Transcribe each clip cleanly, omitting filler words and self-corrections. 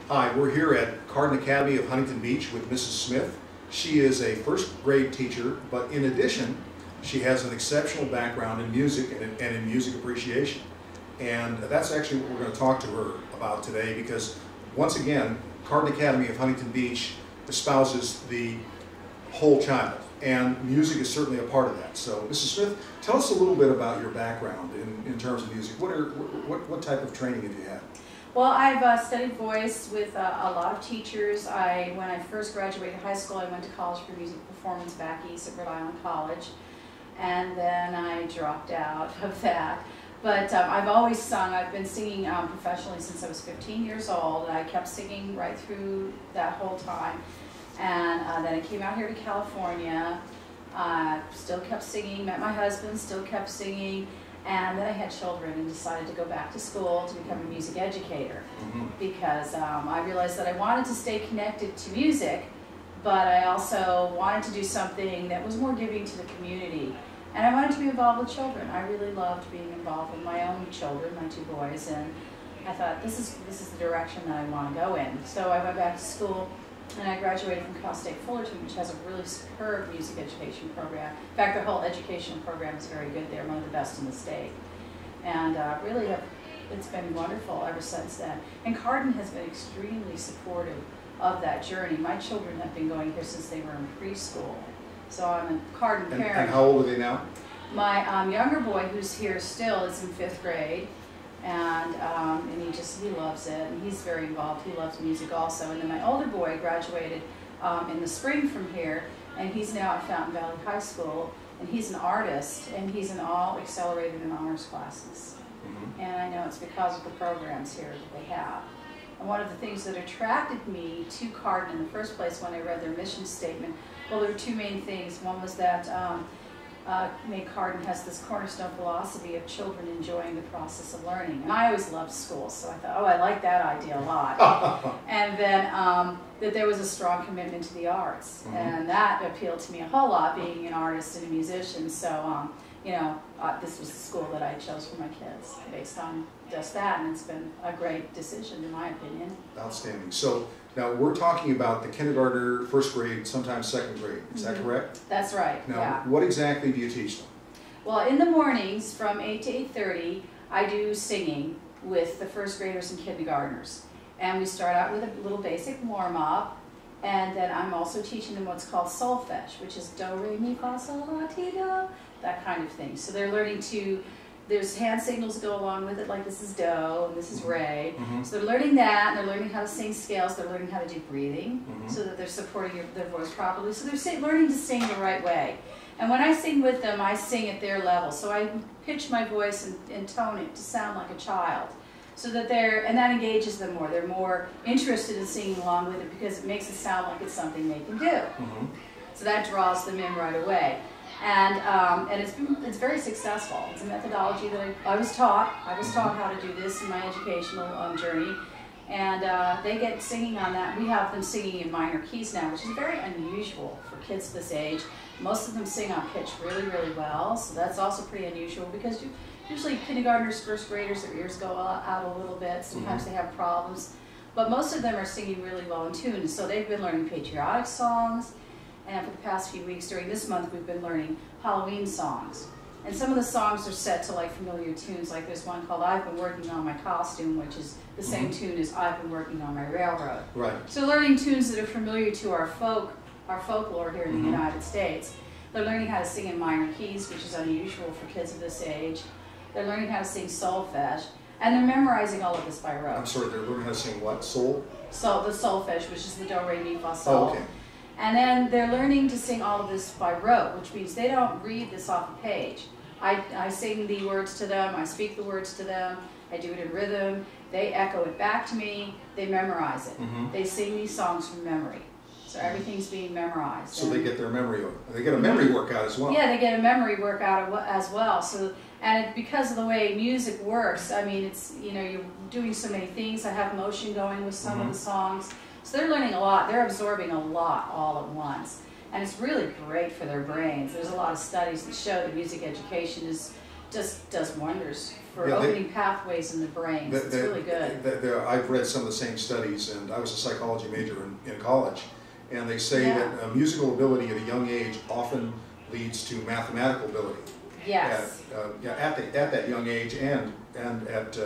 Hi, we're here at Carden Academy of Huntington Beach with Mrs. Smith. She is a first grade teacher, but in addition, she has an exceptional background in music and in music appreciation. And that's actually what we're going to talk to her about today, because once again, Carden Academy of Huntington Beach espouses the whole child, and music is certainly a part of that. So, Mrs. Smith, tell us a little bit about your background in terms of music. What type of training have you had? Well, I've studied voice with a lot of teachers. When I first graduated high school, I went to college for music performance back east at Rhode Island College, and then I dropped out of that. But I've always sung. I've been singing professionally since I was 15 years old, and I kept singing right through that whole time. And then I came out here to California, still kept singing, met my husband, still kept singing. And then I had children and decided to go back to school to become a music educator, because I realized that I wanted to stay connected to music, but I also wanted to do something that was more giving to the community. And I wanted to be involved with children. I really loved being involved with my own children, my two boys, and I thought this is the direction that I want to go in. So I went back to school, and I graduated from Cal State Fullerton, which has a really superb music education program. In fact, their whole education program is very good. They're one of the best in the state. And really, it's been wonderful ever since then. And Carden has been extremely supportive of that journey. My children have been going here since they were in preschool. So I'm a Carden parent. And how old are they now? My younger boy, who's here still, is in 5th grade. And he loves it, and he's very involved. He loves music also. And then my older boy graduated in the spring from here, and he's now at Fountain Valley High School, and he's an artist, and he's in all accelerated and honors classes. And I know it's because of the programs here that they have. And one of the things that attracted me to Carden in the first place when I read their mission statement, well, there were two main things. One was that Carden has this cornerstone philosophy of children enjoying the process of learning. And I always loved school, so I thought, oh, I like that idea a lot. And then that there was a strong commitment to the arts. And that appealed to me a whole lot, being an artist and a musician. So, this was the school that I chose for my kids, based on just that. And it's been a great decision, in my opinion. Outstanding. So, now we're talking about the kindergartner, first grade, sometimes second grade. Is that correct? That's right. Now, yeah. What exactly do you teach them? Well, in the mornings from 8 to 8:30, I do singing with the first graders and kindergartners. And we start out with a little basic warm-up, and then I'm also teaching them what's called solfege, which is do, re, mi, fa, sol, la, ti, do, that kind of thing. So they're learning to, there's hand signals go along with it, like this is do and this is re. So they're learning that, and they're learning how to sing scales, they're learning how to do breathing, so that they're supporting their voice properly. So they're learning to sing the right way. And when I sing with them, I sing at their level. So I pitch my voice and tone it to sound like a child. So that and that engages them more. They're more interested in singing along with it because it makes it sound like it's something they can do. So that draws them in right away. And it's very successful. It's a methodology that I was taught. I was taught how to do this in my educational journey. And they get singing on that. We have them singing in minor keys now, which is very unusual for kids this age. Most of them sing on pitch really, really well. So that's also pretty unusual, because usually kindergartners, first graders, their ears go out a little bit. Sometimes they have problems. But most of them are singing really well in tune. So they've been learning patriotic songs. And for the past few weeks, during this month, we've been learning Halloween songs. And some of the songs are set to like familiar tunes, like there's one called I've Been Working on My Costume, which is the same tune as I've Been Working on My Railroad. Right. So learning tunes that are familiar to our folklore here in the United States. They're learning how to sing in minor keys, which is unusual for kids of this age. They're learning how to sing solfege, and they're memorizing all of this by rote. I'm sorry, they're learning how to sing what? Sol? So the solfege, which is the do, re, mi, fa, sol. Oh, okay. And then they're learning to sing all of this by rote, which means they don't read this off a page. I sing the words to them, I speak the words to them, I do it in rhythm, they echo it back to me, they memorize it. They sing these songs from memory. So everything's being memorized. So they get their memory, they get a memory workout as well. Yeah, they get a memory workout as well. So, because of the way music works, I mean, it's, you're doing so many things. I have motion going with some of the songs. So they're learning a lot. They're absorbing a lot all at once. And it's really great for their brains. There's a lot of studies that show that music education is just does wonders for Yeah, opening pathways in the brain. It's really good. I've read some of the same studies, and I was a psychology major in college, and they say that musical ability at a young age often leads to mathematical ability. Yes. At that young age and at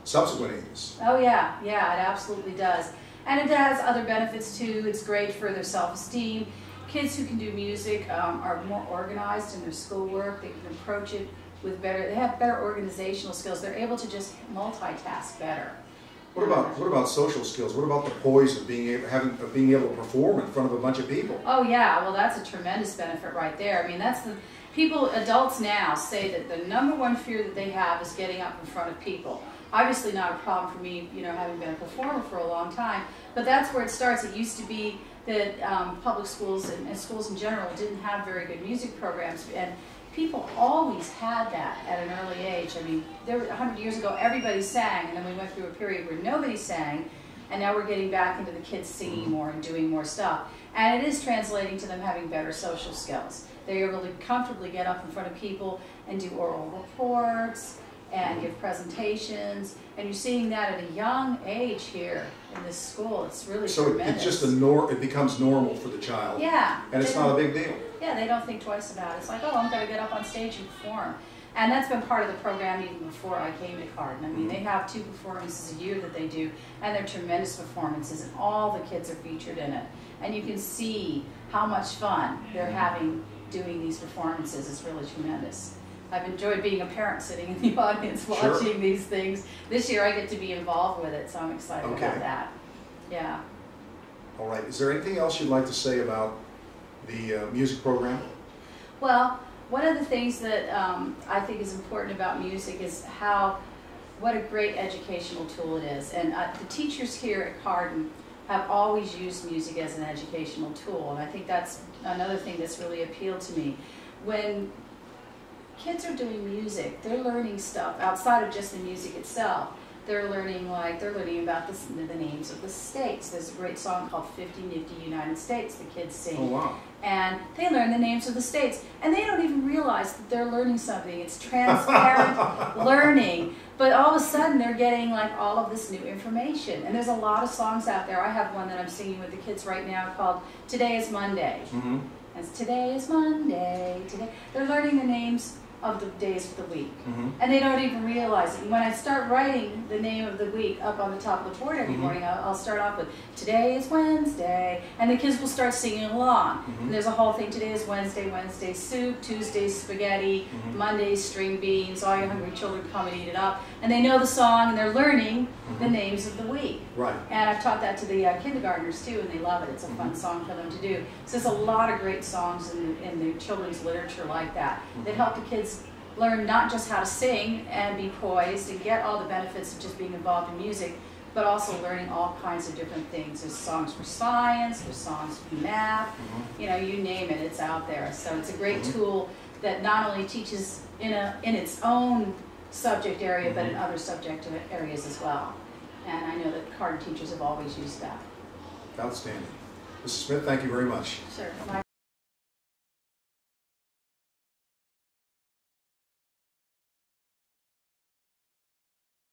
subsequent ages. Oh yeah, yeah, it absolutely does. And it has other benefits too. It's great for their self-esteem. Kids who can do music are more organized in their schoolwork. They can approach it with they have better organizational skills. They're able to just multitask better. What about social skills? What about the poise of being able to perform in front of a bunch of people? Oh yeah, well that's a tremendous benefit right there. I mean, that's the adults now say that the #1 fear that they have is getting up in front of people. Obviously not a problem for me, you know, having been a performer for a long time, but that's where it starts. It used to be that public schools and schools in general didn't have very good music programs, and people always had that at an early age. I mean, 100 years ago, everybody sang, and then we went through a period where nobody sang, and now we're getting back into the kids singing more and doing more stuff. And it is translating to them having better social skills. They're able to comfortably get up in front of people and do oral reports and give presentations, and you're seeing that at a young age here in this school. It's really tremendous. So it's just it becomes normal for the child. Yeah. And it's not a big deal. Yeah, they don't think twice about it. It's like, oh, I'm going to get up on stage and perform. And that's been part of the program even before I came to Carden. I mean, they have 2 performances a year that they do, and they're tremendous performances, and all the kids are featured in it. And you can see how much fun they're having doing these performances. It's really tremendous. I've enjoyed being a parent sitting in the audience watching these things. This year I get to be involved with it, so I'm excited about that. Yeah. All right. Is there anything else you'd like to say about the music program? Well, one of the things that I think is important about music is what a great educational tool it is. And the teachers here at Carden have always used music as an educational tool, and I think that's another thing that's really appealed to me. When kids are doing music, they're learning stuff outside of just the music itself. They're learning about the names of the states. There's a great song called 50 Nifty United States the kids sing. Oh, wow. And they learn the names of the states, and they don't even realize that they're learning something. It's transparent learning, but all of a sudden they're getting like all of this new information. And there's a lot of songs out there. I have one that I'm singing with the kids right now called Today is Monday. Mm-hmm. And it's Today is Monday. Today. They're learning the names of the days of the week. Mm-hmm. And they don't even realize it. When I start writing the name of the week up on the top of the board every morning, I'll start off with, today is Wednesday, and the kids will start singing along. And there's a whole thing, today is Wednesday, Wednesday soup, Tuesday spaghetti, Monday string beans, all your hungry children come and eat it up. And they know the song, and they're learning the names of the week. Right. And I've taught that to the kindergartners too, and they love it. It's a fun song for them to do. So there's a lot of great songs in the children's literature like that that help the kids learn not just how to sing and be poised and get all the benefits of just being involved in music, but also learning all kinds of different things. There's songs for science, there's songs for math, you know, you name it, it's out there. So it's a great tool that not only teaches in its own subject area, but in other subject areas as well. And I know that Carden teachers have always used that. Outstanding. Mrs. Smith, thank you very much. Sure.